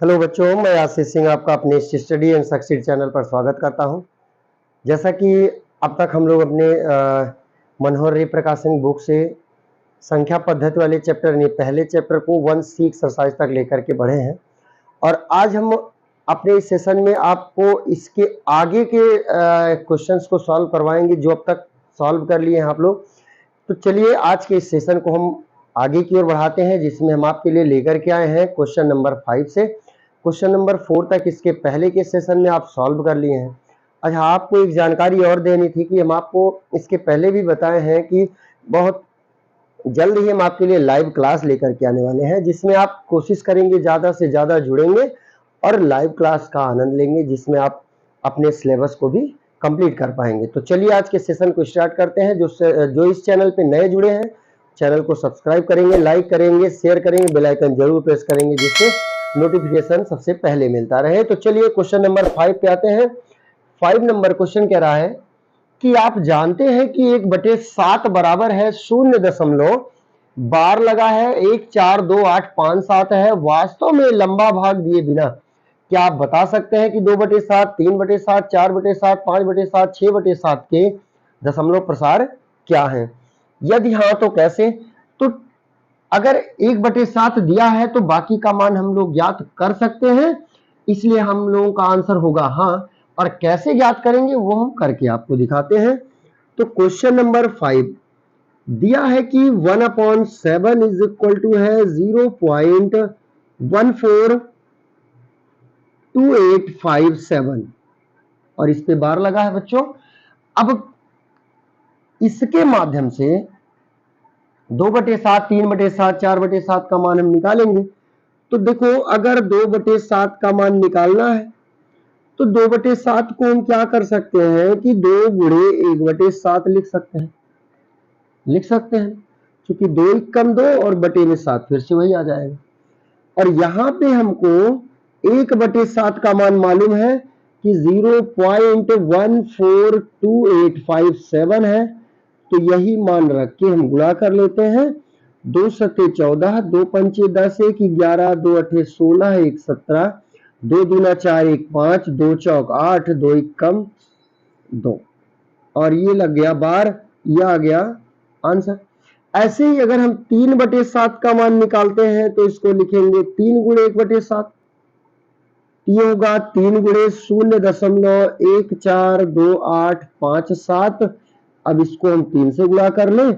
Hello बच्चों, मैं आशीष सिंह आपका अपने स्टडी एंड सक्सीड चैनल पर स्वागत करता हूं। जैसा कि अब तक हम लोग अपने मनोहर रे प्रकाशन बुक से संख्या पद्धति वाले चैप्टर यानी पहले चैप्टर को 1C एक्सरसाइज तक लेकर के बढ़े हैं और आज हम अपने इस सेशन में आपको इसके आगे के क्वेश्चंस को सॉल्व करवाएंगे जो अब तक सॉल्व कर लिए हैं आप लोग। तो चलिए आज के इस सेशन को हम आगे की ओर बढ़ाते हैं, जिसमें हम आपके लिए लेकर के आए हैं क्वेश्चन नंबर 5 से क्वेश्चन नंबर 4 तक। इसके पहले के सेशन में आप सॉल्व कर लिए हैं। अच्छा, आपको एक जानकारी और देनी थी कि हम आपको इसके पहले भी बताए हैं कि बहुत जल्द ही हम आपके लिए लाइव क्लास लेकर के आने वाले हैं, जिसमें आप कोशिश करेंगे ज़्यादा से ज़्यादा जुड़ेंगे और लाइव क्लास का आनंद लेंगे, जिसमें आप अपने सिलेबस को भी कंप्लीट कर पाएंगे। तो चलिए आज के सेशन को स्टार्ट करते हैं। जो इस चैनल पे नए जुड़े हैं, चैनल को सब्सक्राइब करेंगे, लाइक करेंगे, शेयर करेंगे, बेल आइकन जरूर प्रेस करेंगे, जिससे नोटिफिकेशन सबसे पहले मिलता रहे। तो चलिए क्वेश्चन नंबर 5 पे आते हैं। 5 नंबर क्वेश्चन कह रहा है कि आप जानते हैं कि 1/7 बराबर है 0 बार लगा है 1 4 2 8 5 7 है। वास्तव में लंबा भाग दिए बिना क्या आप बता सकते हैं कि 2/7 3/7 4/7 5/7 6/7 के दशमलव प्रसार क्या है? यदि हाँ तो कैसे? तो अगर 1/7 दिया है तो बाकी का मान हम लोग ज्ञात कर सकते हैं, इसलिए हम लोगों का आंसर होगा हाँ। और कैसे ज्ञात करेंगे वो हम करके आपको दिखाते हैं। तो क्वेश्चन नंबर 5 दिया है कि 1/7 इज इक्वल टू है 0.142857 और इस पे बार लगा है बच्चों। अब इसके माध्यम से 2/7 3/7 4/7 का मान हम निकालेंगे। तो देखो, अगर 2/7 का मान निकालना है तो 2/7 को हम क्या कर सकते हैं कि 2 गुणे 1/7 लिख सकते हैं, क्योंकि 2 एकम 2 और बटे में 7 फिर से वही आ जाएगा। और यहां पे हमको 1/7 का मान मालूम है कि 0.142857 है। तो यही मान रख के हम गुणा कर लेते हैं। 2 सत्ते 14, 2 पंचे 10, 1 11, 2 अठे 16, 1 17, 2 दूना 4, 1 5, 2 चौक 8, 2 एकम 2 और ये लग गया बार, ये आ गया आंसर। ऐसे ही अगर हम 3/7 का मान निकालते हैं तो इसको लिखेंगे 3 गुणे 1/7। ये होगा 3 गुणे 0.142857। अब इसको हम 3 से गुणा कर लें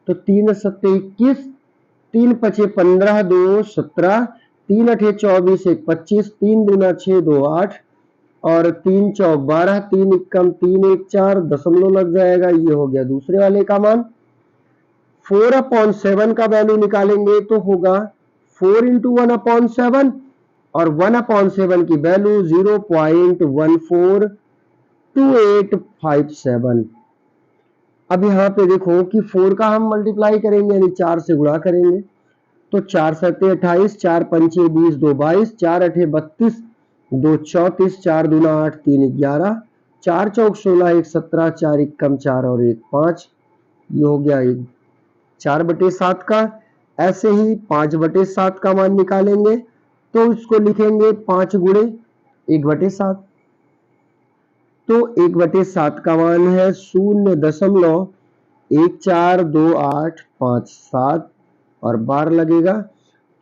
तो 3 सत्ते 21, 3 पचे 15, 2 17, 3 अठे 24, 1 25, 3 दूना 6, 2 8 और 3 चौक 12, 3 एकम 3 1 4 दशमलव लग जाएगा। ये हो गया दूसरे वाले का मान। 4/7 का वैल्यू निकालेंगे तो होगा 4 × 1/7 और 1/7 की वैल्यू 0.142857। अब यहाँ पे देखो कि 4 का हम मल्टीप्लाई करेंगे यानी 4 से गुणा करेंगे तो 4 सत्ते 28, 4 पंचे 20, 2 22, 4 अठे 32, 2 34, 4 दूना 8, 3 11, 4 चौक 16, 1 17, 4 एकम 4 और 1 5। ये हो गया 4/7 का। ऐसे ही 5/7 का मान निकालेंगे तो इसको लिखेंगे 5 गुणे 1/7। तो 1/7 का मान है 0.142857 और बार लगेगा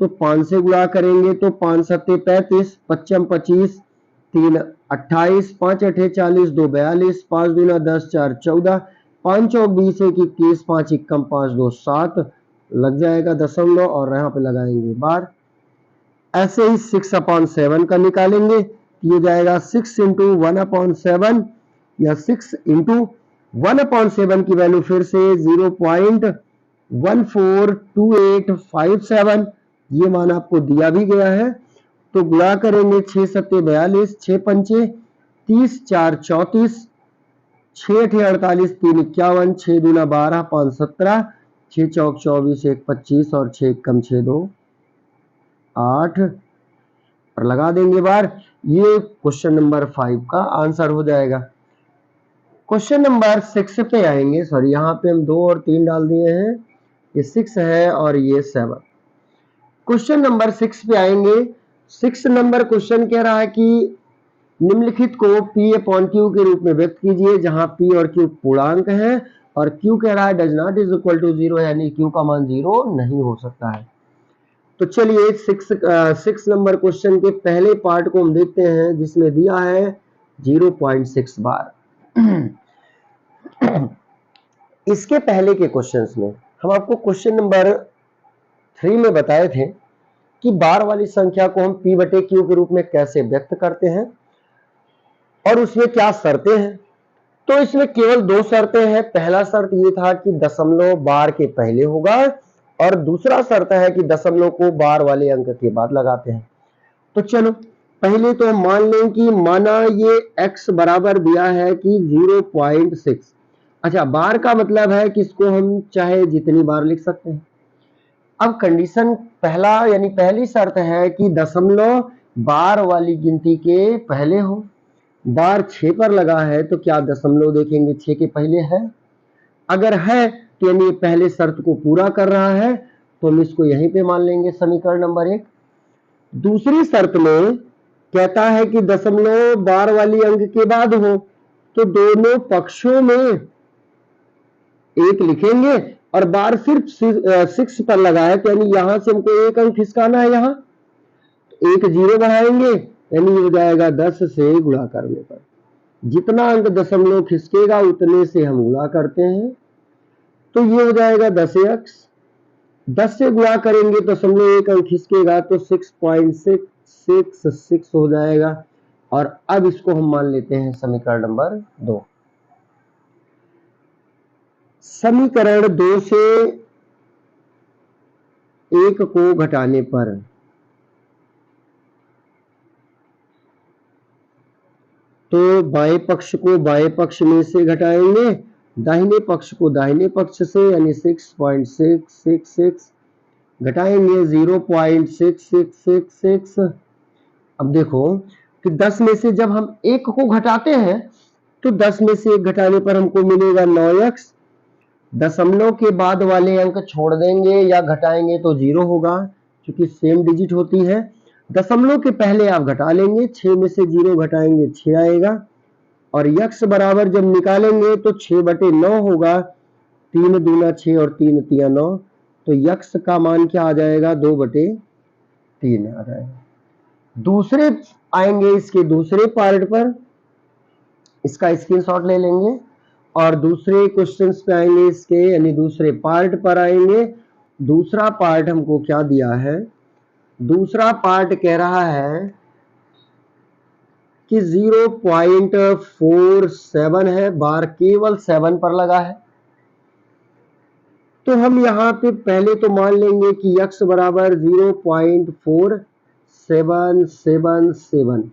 तो 5 से गुणा करेंगे तो 5 सत्ते 35, 55 25, 3 28, 5 अठे 40, 2 42, 5 दूना 10, 4 14, 5 चौक 20, 1 21, 5 एकम 5, 2 7 लग जाएगा दशमलव और यहाँ पे लगाएंगे बार। ऐसे ही 6/7 का निकालेंगे, ये जाएगा 6 × 1/7 या 6 × 1/7 की वैल्यू फिर से 0.142857। ये मान आपको दिया भी गया है तो गुणा करेंगे 6 सत्ते 42, 6 पंचे 30, 4 34, 6 अठे 48, 3 51, 6 दूना 12, 5 17, 6 चौक 24, 1 25 और 6 एकम 6 2 8 और लगा देंगे बार। ये क्वेश्चन नंबर 5 का आंसर हो जाएगा। क्वेश्चन नंबर 6 पे आएंगे। सॉरी, यहाँ पे हम 2 और 3 डाल दिए हैं, ये 6 है और ये 7। क्वेश्चन नंबर 6 पे आएंगे। 6 नंबर क्वेश्चन कह रहा है कि निम्नलिखित को P अपॉन Q के रूप में व्यक्त कीजिए, जहां P और Q पूर्णांक है और Q कह रहा है does not is equal to 0, यानी Q का मान 0 नहीं हो सकता है। तो चलिए 6 नंबर क्वेश्चन के पहले पार्ट को हम देखते हैं, जिसमें दिया है 0.6 बार। इसके पहले के क्वेश्चंस में हम आपको क्वेश्चन नंबर 3 में बताए थे कि बार वाली संख्या को हम P बटे Q के रूप में कैसे व्यक्त करते हैं और उसमें क्या शर्तें हैं। तो इसमें केवल 2 शर्तें हैं। पहला शर्त ये था कि दशमलव बार के पहले होगा और दूसरा शर्त है कि दशमलव को बार वाले अंक के बाद लगाते हैं। तो चलो पहले तो हम मान लें कि माना ये x बराबर दिया है कि 0.6। अच्छा, बार का मतलब है कि इसको हम चाहे जितनी बार लिख सकते हैं। अब कंडीशन पहला यानी पहली शर्त है कि दशमलव बार वाली गिनती के पहले हो। बार 6 पर लगा है तो क्या दशमलव देखेंगे 6 के पहले है? अगर है तो यानी पहले शर्त को पूरा कर रहा है, तो हम इसको यहीं पे मान लेंगे समीकरण नंबर 1। दूसरी शर्त में कहता है कि दशमलव बार वाली अंक के बाद हो, तो दोनों पक्षों में 1 लिखेंगे और बार सिर्फ 6 पर लगा है, तो यानी यहां से हमको 1 अंक खिसकाना है, यहां 1 0 बढ़ाएंगे, यानी हो जाएगा 10 से गुणा करने पर। जितना अंक दशमलव खिसकेगा उतने से हम गुणा करते हैं, तो ये हो जाएगा 10x। 10 से गुणा करेंगे तो दशमलव 1 अंक खिसकेगा तो 6.666 हो जाएगा। और अब इसको हम मान लेते हैं समीकरण नंबर 2। समीकरण 2 से 1 को घटाने पर तो बाएं पक्ष को बाएं पक्ष में से घटाएंगे, दाहिने पक्ष को दाहिने पक्ष से, यानी 6.666 घटाएंगे 0.6666। अब देखो कि 10 में से जब हम 1 को घटाते हैं तो 10 में से 1 घटाने पर हमको मिलेगा 9x। दशमलव के बाद वाले अंक छोड़ देंगे या घटाएंगे तो 0 होगा, क्योंकि सेम डिजिट होती है। दशमलव के पहले आप घटा लेंगे, 6 में से 0 घटाएंगे 6 आएगा और x बराबर जब निकालेंगे तो 6/9 होगा। 3 दूना 6 और 3 तिया 9, तो x का मान क्या आ जाएगा 2/3 आ जाएगा। दूसरे आएंगे इसके दूसरे पार्ट पर, इसका स्क्रीनशॉट ले लेंगे और दूसरे क्वेश्चंस पे आएंगे इसके, यानी दूसरे पार्ट पर आएंगे। दूसरा पार्ट हमको क्या दिया है? दूसरा पार्ट कह रहा है कि 0.47 है, बार केवल 7 पर लगा है। तो हम यहाँ पे पहले तो मान लेंगे कि x बराबर 0.4777।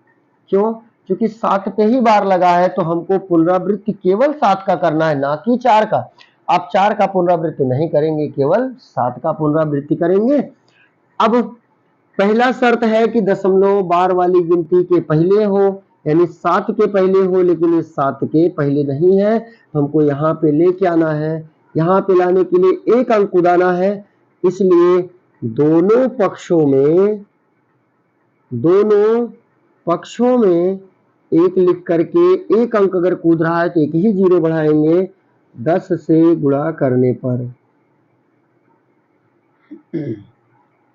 क्यों? क्योंकि 7 पे ही बार लगा है, तो हमको पुनरावृत्ति केवल 7 का करना है, ना कि 4 का। आप 4 का पुनरावृत्ति नहीं करेंगे, केवल 7 का पुनरावृत्ति करेंगे। अब पहला शर्त है कि दशमलव बार वाली गिनती के पहले हो, यानी 7 के पहले हो, लेकिन ये 7 के पहले नहीं है, हमको यहाँ पे लेके आना है। यहाँ पे लाने के लिए 1 अंक कूदाना है, इसलिए दोनों पक्षों में 1 लिख करके 1 अंक अगर कूद रहा है तो 1 ही 0 बढ़ाएंगे 10 से गुणा करने पर।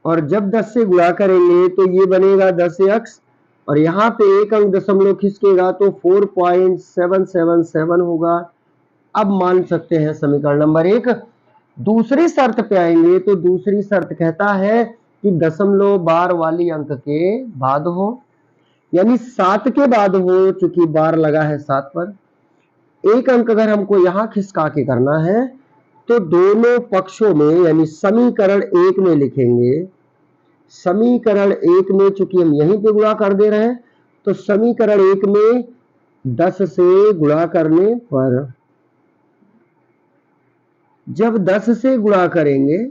और जब 10 से गुणा करेंगे तो ये बनेगा 10x और यहाँ पे 1 अंक दशमलव खिसकेगा तो 4.777 होगा। अब मान सकते हैं समीकरण नंबर 1। दूसरी शर्त पे आएंगे तो दूसरी शर्त कहता है कि दशमलव बार वाली अंक के बाद हो, यानी 7 के बाद हो, चूंकि बार लगा है 7 पर। 1 अंक अगर हमको यहाँ खिसका के करना है तो दोनों पक्षों में, यानी समीकरण 1 में लिखेंगे। समीकरण 1 में चूंकि हम यहीं पे गुणा कर दे रहे हैं, तो समीकरण 1 में 10 से गुणा करने पर, जब 10 से गुणा करेंगे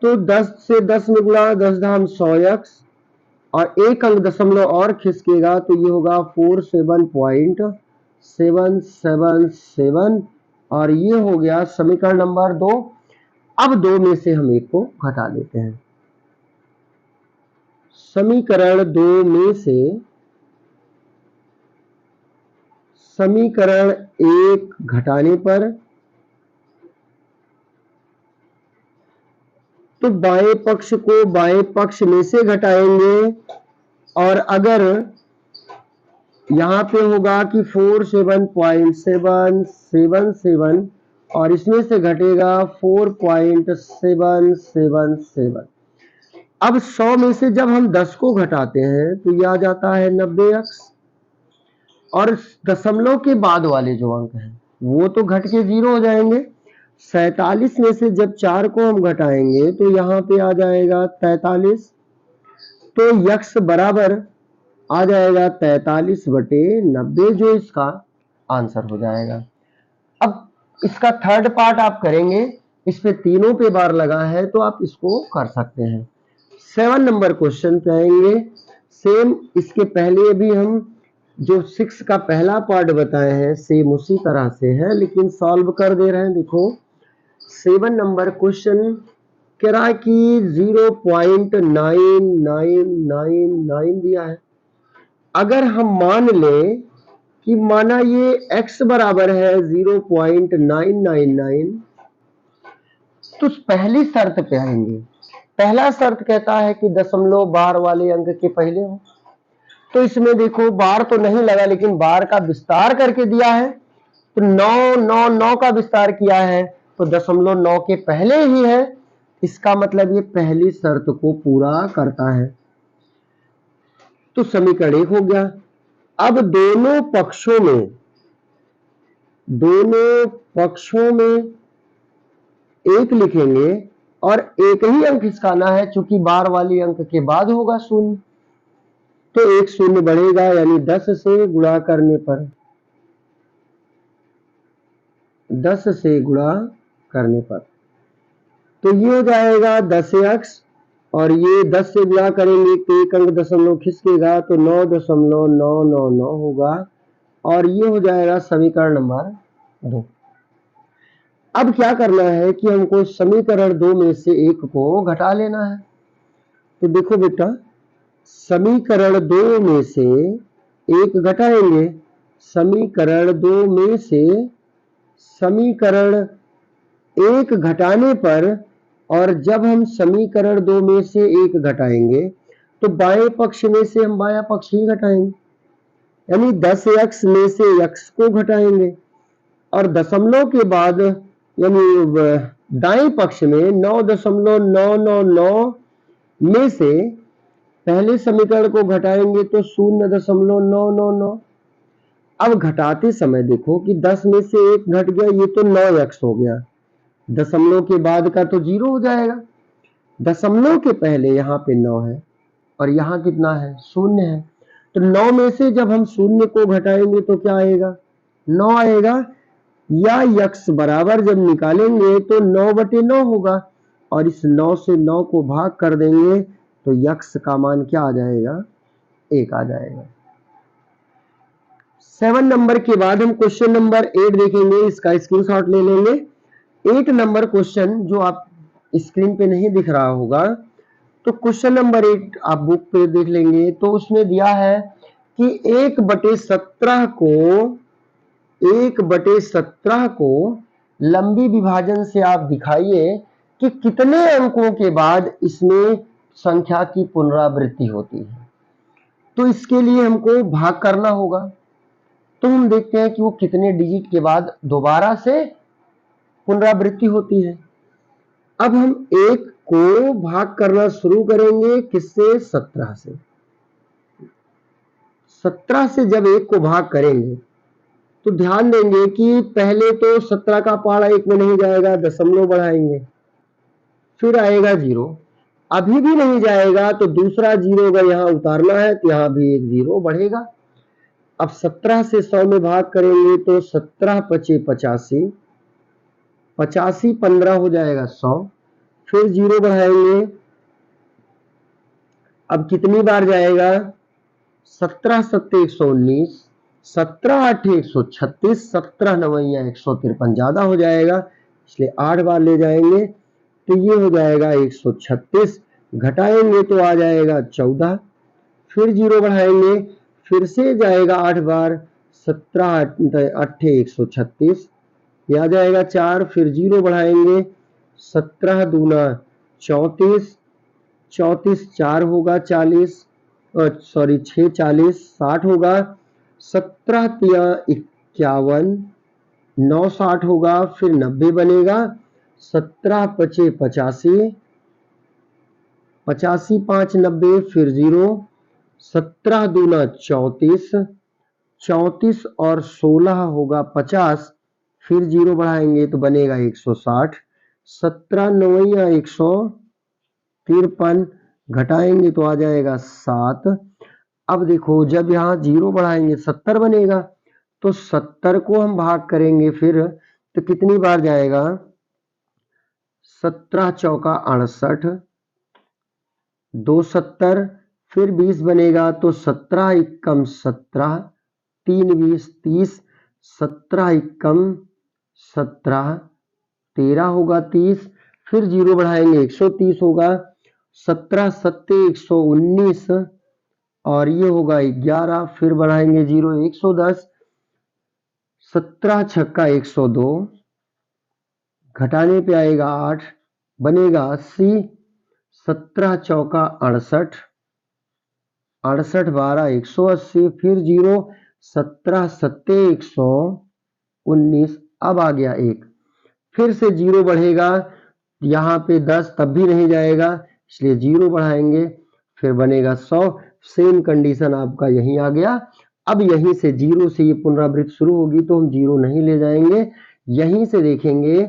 तो 10 से 10 में गुणा 10 धाम 100x और 1 अंक दशमलव और खिसकेगा तो ये होगा 47.777 और ये हो गया समीकरण नंबर 2। अब 2 में से हम 1 को घटा लेते हैं। समीकरण 2 में से समीकरण 1 घटाने पर, तो बाएं पक्ष को बाएं पक्ष में से घटाएंगे, और अगर यहां पे होगा कि 47.777 और इसमें से घटेगा 4.777। अब 100 में से जब हम 10 को घटाते हैं तो यह आ जाता है 90x, और दशमलव के बाद वाले जो अंक हैं वो तो घट के 0 हो जाएंगे। 47 में से जब 4 को हम घटाएंगे तो यहाँ पे आ जाएगा 43, तो यक्स बराबर आ जाएगा 43/90, जो इसका आंसर हो जाएगा। अब इसका थर्ड पार्ट आप करेंगे, इस पे तीनों पे बार लगा है तो आप इसको कर सकते हैं। 7 नंबर क्वेश्चन पे आएंगे। सेम इसके पहले भी हम जो 6 का पहला पार्ट बताए हैं सेम उसी तरह से है, लेकिन सॉल्व कर दे रहे हैं। देखो 7 नंबर क्वेश्चन कह रहा है कि 0.9999 दिया है। अगर हम मान लें कि माना ये x बराबर है 0.999, तो पहली शर्त पे आएंगे। पहला शर्त कहता है कि दशमलव बार वाले अंक के पहले हो, तो इसमें देखो बार तो नहीं लगा लेकिन बार का विस्तार करके दिया है, तो 999 का विस्तार किया है तो 0.9 के पहले ही है, इसका मतलब ये पहली शर्त को पूरा करता है। तो समीकरण 1 हो गया। अब दोनों पक्षों में 1 लिखेंगे और एक ही अंक इसका आना है, चूंकि बार वाली अंक के बाद होगा 0, तो 1 0 बढ़ेगा, यानी 10 से गुणा करने पर, 10 से गुणा करने पर, तो ये हो जाएगा 10x, और ये 10 से गुणा करेंगे तो एक अंक दशमलव खिसकेगा तो 9.999 होगा, और ये हो जाएगा समीकरण नंबर 2। अब क्या करना है कि हमको समीकरण 2 में से 1 को घटा लेना है। तो देखो बेटा, समीकरण 2 में से 1 घटाएंगे, समीकरण 2 में से समीकरण 1 घटाने पर, और जब हम समीकरण 2 में से 1 घटाएंगे तो बाएं पक्ष में से हम बायां पक्ष ही घटाएंगे, यानी 10x में से x को घटाएंगे, और दशमलव के बाद यानी दाएं पक्ष में 9.999 में से पहले समीकरण को घटाएंगे तो 0.999। अब घटाते समय देखो कि 10 में से 1 घट गया, ये तो 9x हो गया, दशमलव के बाद का तो 0 हो जाएगा। दशमलव के पहले यहाँ पे 9 है और यहाँ कितना है, 0 है, तो 9 में से जब हम 0 को घटाएंगे तो क्या आएगा, 9 आएगा, या यक्स बराबर जब निकालेंगे तो 9/9 होगा, और इस 9 से 9 को भाग कर देंगे तो यक्स का मान क्या आ जाएगा, 1 आ जाएगा। 7 नंबर के बाद हम क्वेश्चन नंबर 8 देखेंगे, इसका स्क्रीनशॉट ले लेंगे। 8 नंबर क्वेश्चन जो आप स्क्रीन पे नहीं दिख रहा होगा, तो क्वेश्चन नंबर 8 आप बुक पे देख लेंगे, तो उसमें दिया है कि 1/17 को लंबी विभाजन से आप दिखाइए कि कितने अंकों के बाद इसमें संख्या की पुनरावृत्ति होती है। तो इसके लिए हमको भाग करना होगा, तो हम देखते हैं कि वो कितने डिजिट के बाद दोबारा से पुनरावृत्ति होती है। अब हम 1 को भाग करना शुरू करेंगे किससे, 17 से। 17 से जब 1 को भाग करेंगे तो ध्यान देंगे कि पहले तो 17 का पहाड़ा 1 में नहीं जाएगा, दशमलव बढ़ाएंगे, फिर आएगा 0, अभी भी नहीं जाएगा तो दूसरा 0 अगर यहाँ उतारना है तो यहाँ भी एक 0 बढ़ेगा। अब 17 से 100 में भाग करेंगे तो 17 × 5 = 85, 85 15 हो जाएगा 100, फिर 0 बढ़ाएंगे, अब कितनी बार जाएगा, 17 × 7 = 119, 17 × 8 = 136, 17 × 9 = 153, ज्यादा हो जाएगा इसलिए 8 बार ले जाएंगे, तो ये हो जाएगा 136, घटाएंगे तो आ जाएगा 14, फिर 0 बढ़ाएंगे, फिर से जाएगा 8 बार, 17 अट्ठे 136, ये आ जाएगा 4, फिर 0 बढ़ाएंगे, 17 दूना 34, 34 4 होगा 40, सॉरी 6 40, 60 होगा, 17 तिया 51, 9 60 होगा, फिर 90 बनेगा, 17 पचे 85, 85 5 90, फिर 0, 17 दूना 34, 34 और 16 होगा 50, फिर 0 बढ़ाएंगे तो बनेगा 160, 17 नवैया 153, घटाएंगे तो आ जाएगा 7। अब देखो जब यहाँ 0 बढ़ाएंगे 70 बनेगा, तो 70 को हम भाग करेंगे फिर तो कितनी बार जाएगा, 17 चौका 68, 2 70, फिर 20 बनेगा तो 17 एकम 17, 3 20 30, 17 एकम 17, 13 होगा 30, फिर 0 बढ़ाएंगे 130 होगा, 17 सत्ते 119 और ये होगा 11, फिर बढ़ाएंगे 0 110, 17 छक्का 102, घटाने पे आएगा 8, बनेगा 80, 17 चौका 68, 68 12 180, फिर 0, 17 सत्ते 119, अब आ गया 1, फिर से 0 बढ़ेगा, यहाँ पे 10 तब भी नहीं जाएगा, इसलिए 0 बढ़ाएंगे, फिर बनेगा 100, सेम कंडीशन आपका यहीं आ गया। अब यहीं से 0 से ये पुनरावृत्ति शुरू होगी तो हम 0 नहीं ले जाएंगे, यहीं से देखेंगे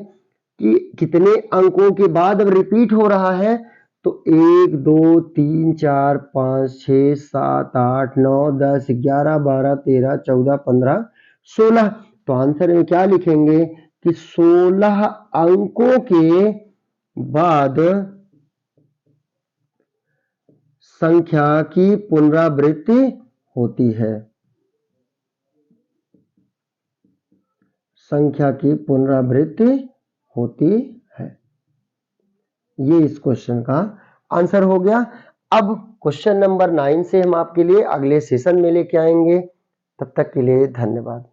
कि कितने अंकों के बाद अब रिपीट हो रहा है, तो 1 2 3 4 5 6 7 8 9 10 11 12 13 14 15 16, तो आंसर में क्या लिखेंगे कि 16 अंकों के बाद संख्या की पुनरावृत्ति होती है, संख्या की पुनरावृत्ति होती है। ये इस क्वेश्चन का आंसर हो गया। अब क्वेश्चन नंबर 9 से हम आपके लिए अगले सेशन में लेके आएंगे, तब तक के लिए धन्यवाद।